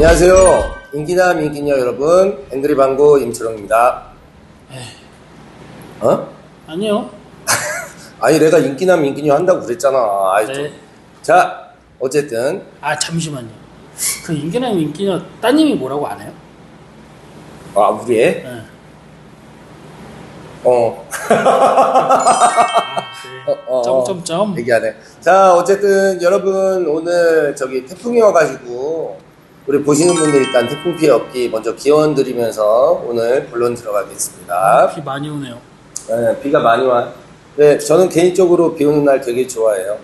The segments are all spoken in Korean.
안녕하세요. 인기남 인기녀 여러분, 앵그리방고 임철웅입니다. 어? 아니요. 아니 내가 인기남 인기녀 한다고 그랬잖아. 아이, 네. 좀. 자, 어쨌든 아, 잠시만요. 그 인기남 인기녀 따님이 뭐라고 안 해요? 우리 애? 네. 점점점. 얘기하네. 자, 어쨌든 여러분 오늘 저기 태풍이 와가지고 우리 보시는 분들 일단 태풍 피해 없기 먼저 기원 드리면서 오늘 본론 들어가겠습니다. 비 많이 오네요. 네, 비가 많이 와. 네, 저는 개인적으로 비 오는 날 되게 좋아해요.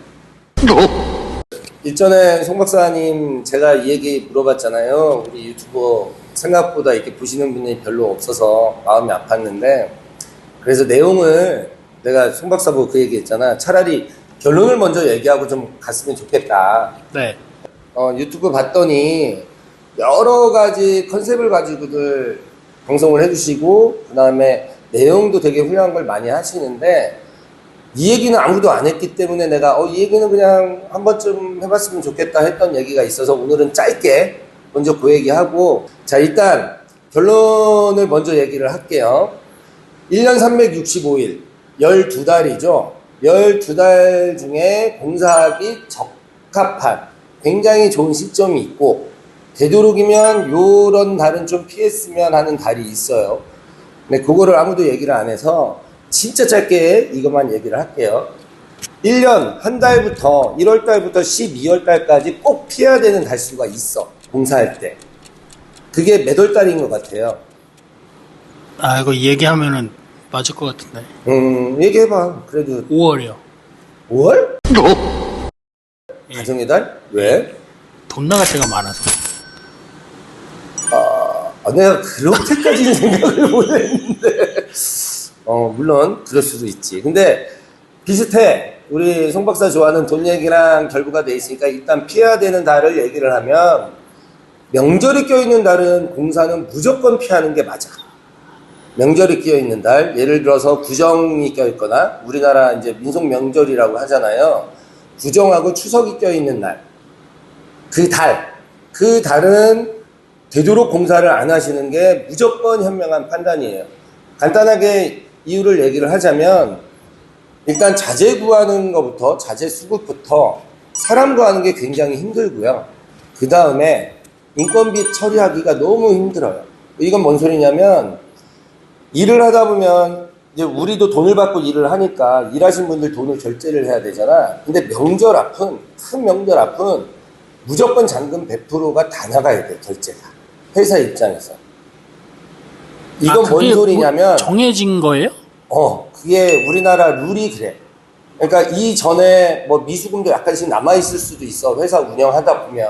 일전에 송 박사님 제가 이 얘기 물어봤잖아요. 우리 유튜버 생각보다 이렇게 보시는 분이 별로 없어서 마음이 아팠는데, 그래서 내용을 내가 송 박사 보고 그 얘기 했잖아. 차라리 결론을 먼저 얘기하고 좀 갔으면 좋겠다. 네. 유튜브 봤더니 여러 가지 컨셉을 가지고들 방송을 해주시고, 그 다음에 내용도 되게 훌륭한 걸 많이 하시는데, 이 얘기는 아무도 안 했기 때문에 내가 이 얘기는 그냥 한 번쯤 해봤으면 좋겠다 했던 얘기가 있어서 오늘은 짧게 먼저 그 얘기하고, 자, 일단 결론을 먼저 얘기를 할게요. 1년 365일 12달이죠 12달 중에 공사하기 적합한 굉장히 좋은 시점이 있고, 되도록이면 요런 달은 좀 피했으면 하는 달이 있어요. 근데 그거를 아무도 얘기를 안 해서 진짜 짧게 이것만 얘기를 할게요. 1년 한 달부터 1월 달부터 12월 달까지 꼭 피해야 되는 달수가 있어. 공사할 때. 그게 몇 월 달인 것 같아요? 아, 이거 얘기하면은 맞을 것 같은데. 얘기해봐. 그래도 5월이요. 5월? 예. 가정의 달? 왜? 돈 나갈 때가 많아서. 내가 그렇게까지는 생각을 못 했는데. 물론 그럴 수도 있지. 근데 비슷해. 우리 송 박사 좋아하는 돈 얘기랑 결부가 돼 있으니까 일단 피해야 되는 달을 얘기를 하면, 명절이 껴있는 달은 공사는 무조건 피하는 게 맞아. 명절이 껴있는 달, 예를 들어서 구정이 껴있거나, 우리나라 이제 민속 명절이라고 하잖아요. 구정하고 추석이 껴있는 날, 그 달은 되도록 공사를 안 하시는 게 무조건 현명한 판단이에요. 간단하게 이유를 얘기를 하자면, 일단 자재 구하는 것부터, 자재 수급부터 사람 구하는 게 굉장히 힘들고요. 그 다음에 인건비 처리하기가 너무 힘들어요. 이건 뭔 소리냐면, 일을 하다 보면 이제 우리도 돈을 받고 일을 하니까 일하신 분들 돈을 결제를 해야 되잖아. 근데 명절 앞은, 큰 명절 앞은 무조건 잔금 100%가 다 나가야 돼, 결제가. 회사 입장에서. 이건 뭔 소리냐면, 정해진 거예요? 그게 우리나라 룰이 그래. 그러니까 이전에 뭐 미수금도 약간씩 남아있을 수도 있어, 회사 운영하다 보면.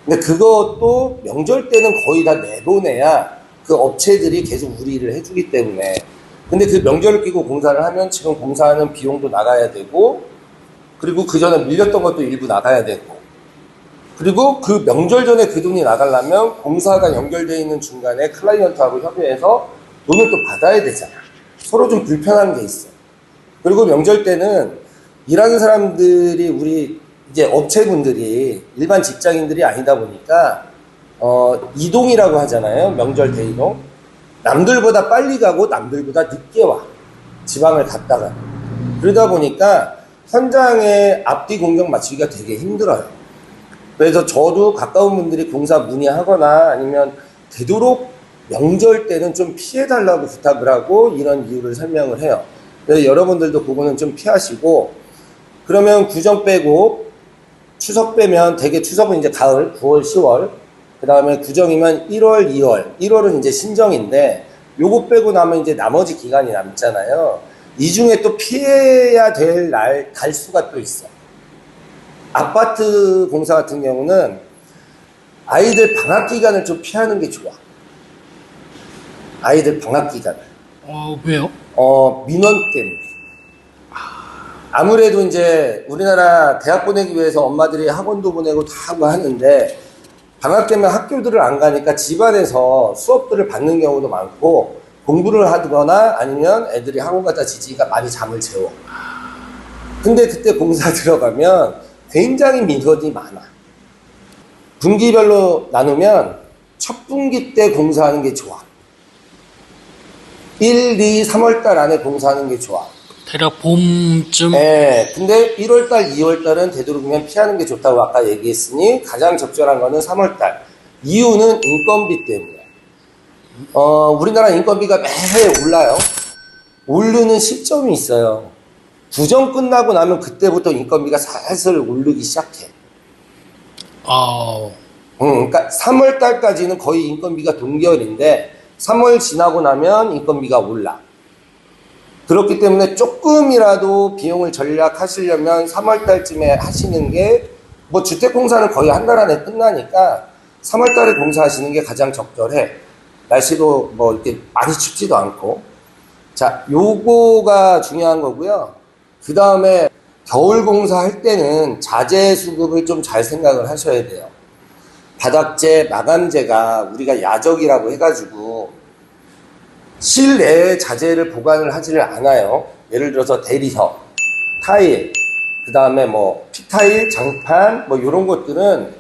근데 그것도 명절 때는 거의 다 내보내야 그 업체들이 계속 우리 일을 해주기 때문에. 근데 그 명절을 끼고 공사를 하면 지금 공사하는 비용도 나가야 되고, 그리고 그 전에 밀렸던 것도 일부 나가야 되고, 그리고 그 명절 전에 그 돈이 나가려면 공사가 연결되어 있는 중간에 클라이언트하고 협의해서 돈을 또 받아야 되잖아. 서로 좀 불편한 게 있어. 그리고 명절 때는 일하는 사람들이, 우리 이제 업체분들이 일반 직장인들이 아니다 보니까 이동이라고 하잖아요. 명절 대이동. 남들보다 빨리 가고 남들보다 늦게 와. 지방을 갔다가. 그러다 보니까 현장에 앞뒤 공격 맞추기가 되게 힘들어요. 그래서 저도 가까운 분들이 공사 문의하거나 아니면 되도록 명절 때는 좀 피해달라고 부탁을 하고 이런 이유를 설명을 해요. 그래서 여러분들도 그거는 좀 피하시고, 그러면 구정 빼고 추석 빼면 되게 추석은 이제 가을, 9월, 10월, 그 다음에 구정이면 1월, 2월, 1월은 이제 신정인데, 요거 빼고 나면 이제 나머지 기간이 남잖아요. 이 중에 또 피해야 될 달수가 또 있어. 아파트 공사 같은 경우는 아이들 방학 기간을 좀 피하는 게 좋아. 아이들 방학 기간을. 왜요? 민원 때문에. 아무래도 이제 우리나라 대학 보내기 위해서 엄마들이 학원도 보내고 다 하고 하는데, 방학 때문에 학교들을 안 가니까 집안에서 수업들을 받는 경우도 많고, 공부를 하거나 아니면 애들이 학원 갔다 지지가 많이 잠을 재워. 근데 그때 공사 들어가면 굉장히 민원이 많아. 분기별로 나누면 첫 분기 때 공사하는 게 좋아. 1, 2, 3월 달 안에 공사하는 게 좋아. 대략 봄쯤. 네, 근데 1월 달, 2월 달은 되도록이면 피하는 게 좋다고 아까 얘기했으니 가장 적절한 거는 3월 달. 이유는 인건비 때문에. 우리나라 인건비가 매해 올라요. 오르는 시점이 있어요. 구정 끝나고 나면 그때부터 인건비가 살살 오르기 시작해. 그러니까 3월 달까지는 거의 인건비가 동결인데 3월 지나고 나면 인건비가 올라. 그렇기 때문에 조금이라도 비용을 절약하시려면 3월 달쯤에 하시는 게, 뭐 주택 공사는 거의 한 달 안에 끝나니까 3월 달에 공사하시는 게 가장 적절해. 날씨도 뭐 이렇게 많이 춥지도 않고. 자, 요거가 중요한 거고요. 그 다음에 겨울 공사할 때는 자재 수급을 좀 잘 생각을 하셔야 돼요. 바닥재, 마감재가 우리가 야적이라고 해가지고 실내에 자재를 보관을 하지를 않아요. 예를 들어서 대리석, 타일, 그 다음에 뭐 피타일, 장판, 뭐 이런 것들은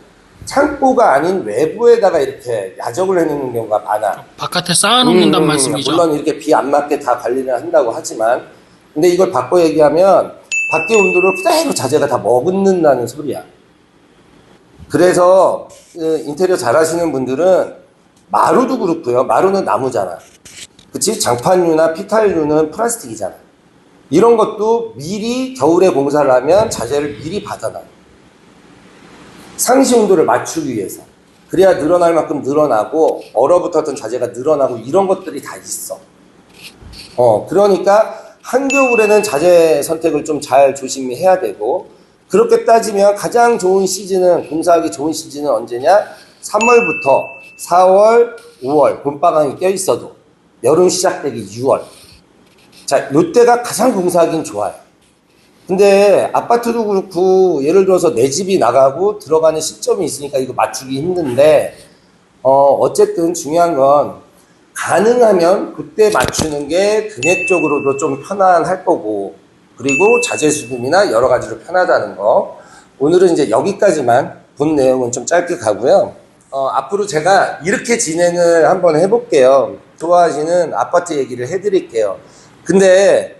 창고가 아닌 외부에다가 이렇게 야적을 해놓는 경우가 많아. 바깥에 쌓아놓는단 말씀이죠. 물론 이렇게 비 안 맞게 다 관리를 한다고 하지만, 근데 이걸 바꿔 얘기하면 밖의 온도를 그대로 자재가 다 머금는다는 소리야. 그래서 인테리어 잘 하시는 분들은 마루도 그렇고요. 마루는 나무잖아. 그치? 장판류나 피타일류는 플라스틱이잖아. 이런 것도 미리 겨울에 공사를 하면 자재를 미리 받아놔. 상시 온도를 맞추기 위해서. 그래야 늘어날 만큼 늘어나고 얼어붙었던 자재가 늘어나고 이런 것들이 다 있어. 그러니까 한겨울에는 자재 선택을 좀 잘 조심히 해야 되고, 그렇게 따지면 가장 좋은 시즌은, 공사하기 좋은 시즌은 언제냐? 3월부터 4월, 5월 봄방학이 껴있어도 여름 시작되기 6월. 자, 요때가 가장 공사하기는 좋아요. 근데 아파트도 그렇고 예를 들어서 내 집이 나가고 들어가는 시점이 있으니까 이거 맞추기 힘든데, 어쨌든 중요한 건 가능하면 그때 맞추는 게 금액적으로도 좀 편안할 거고, 그리고 자재 수급이나 여러 가지로 편하다는 거. 오늘은 이제 여기까지만, 본 내용은 좀 짧게 가고요. 앞으로 제가 이렇게 진행을 한번 해볼게요. 좋아하시는 아파트 얘기를 해드릴게요. 근데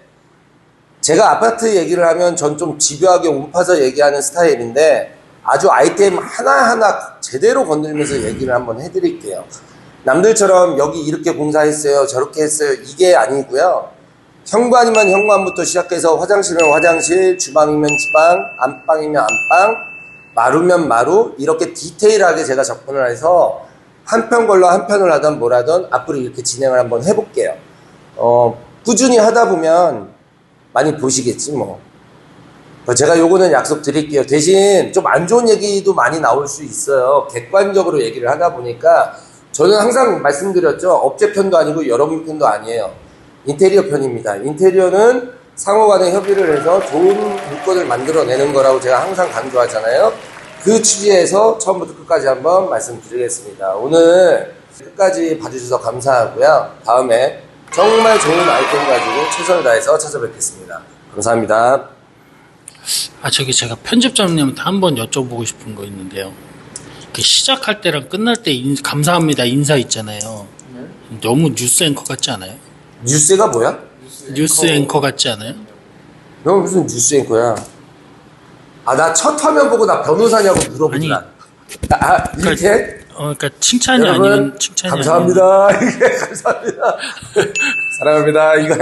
제가 아파트 얘기를 하면 전 좀 집요하게 온파서 얘기하는 스타일인데, 아주 아이템 하나하나 제대로 건들면서 얘기를 한번 해드릴게요. 남들처럼 여기 이렇게 공사했어요, 저렇게 했어요, 이게 아니고요. 현관이면 현관부터 시작해서 화장실이면 화장실, 주방이면 주방, 안방이면 안방, 마루면 마루, 이렇게 디테일하게 제가 접근을 해서 한 편 걸러 한 편을 하든 뭘 하든 앞으로 이렇게 진행을 한번 해볼게요. 꾸준히 하다 보면 많이 보시겠지 뭐. 제가 요거는 약속 드릴게요. 대신 좀 안 좋은 얘기도 많이 나올 수 있어요. 객관적으로 얘기를 하다 보니까. 저는 항상 말씀드렸죠. 업체 편도 아니고 여러분 편도 아니에요. 인테리어 편입니다. 인테리어는 상호 간에 협의를 해서 좋은 물건을 만들어내는 거라고 제가 항상 강조하잖아요. 그 취지에서 처음부터 끝까지 한번 말씀드리겠습니다. 오늘 끝까지 봐주셔서 감사하고요. 다음에 정말 좋은 아이템 가지고 최선을 다해서 찾아뵙겠습니다. 감사합니다. 제가 편집장님한테 한번 여쭤보고 싶은 거 있는데요. 그 시작할 때랑 끝날 때 감사합니다 인사 있잖아요. 너무 뉴스 앵커 같지 않아요? 뉴스가 뭐야? 뉴스 앵커 같지 않아요? 너 무슨 뉴스 앵커야? 나 첫 화면 보고 나 변호사냐고 물어보더라. 이렇게? 그러니까 칭찬이 여러분, 아니면 칭찬이 감사합니다. 이게 감사합니다. 사랑합니다. 이거